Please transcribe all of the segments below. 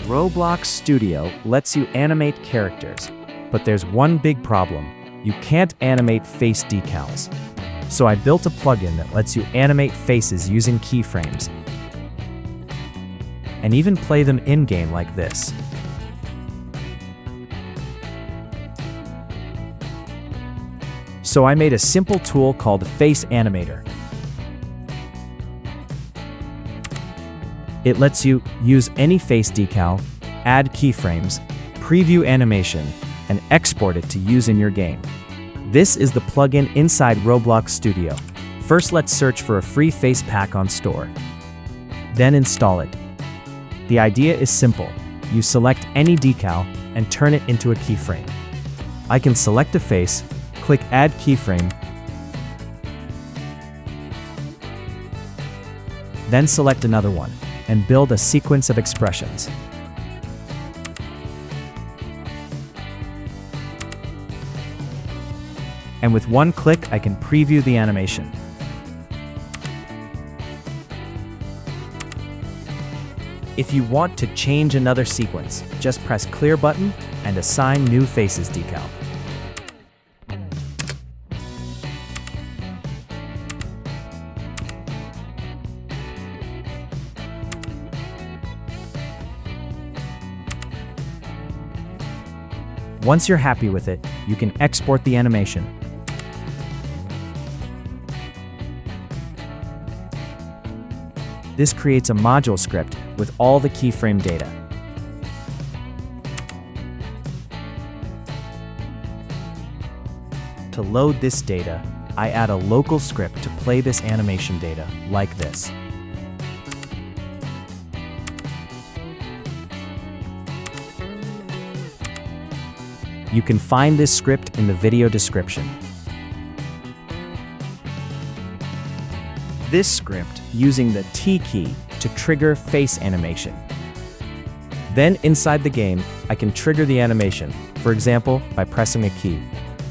Roblox Studio lets you animate characters, but there's one big problem. You can't animate face decals. So I built a plugin that lets you animate faces using keyframes, and even play them in-game like this. So I made a simple tool called Face Animator. It lets you use any face decal, add keyframes, preview animation, and export it to use in your game. This is the plugin inside Roblox Studio. First, let's search for a free face pack on store. Then install it. The idea is simple. You select any decal and turn it into a keyframe. I can select a face, click Add Keyframe, then select another one, and build a sequence of expressions. And with one click, I can preview the animation. If you want to change another sequence, just press Clear button and assign New Faces decal. Once you're happy with it, you can export the animation. This creates a module script with all the keyframe data. To load this data, I add a local script to play this animation data, like this. You can find this script in the video description. This script using the T key to trigger face animation. Then inside the game, I can trigger the animation, for example, by pressing a key.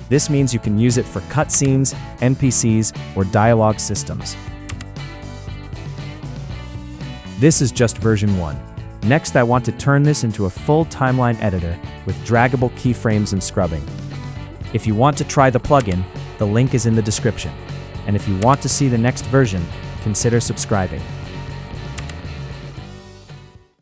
This means you can use it for cutscenes, NPCs, or dialogue systems. This is just version 1. Next, I want to turn this into a full timeline editor with draggable keyframes and scrubbing. If you want to try the plugin, the link is in the description. And if you want to see the next version, consider subscribing.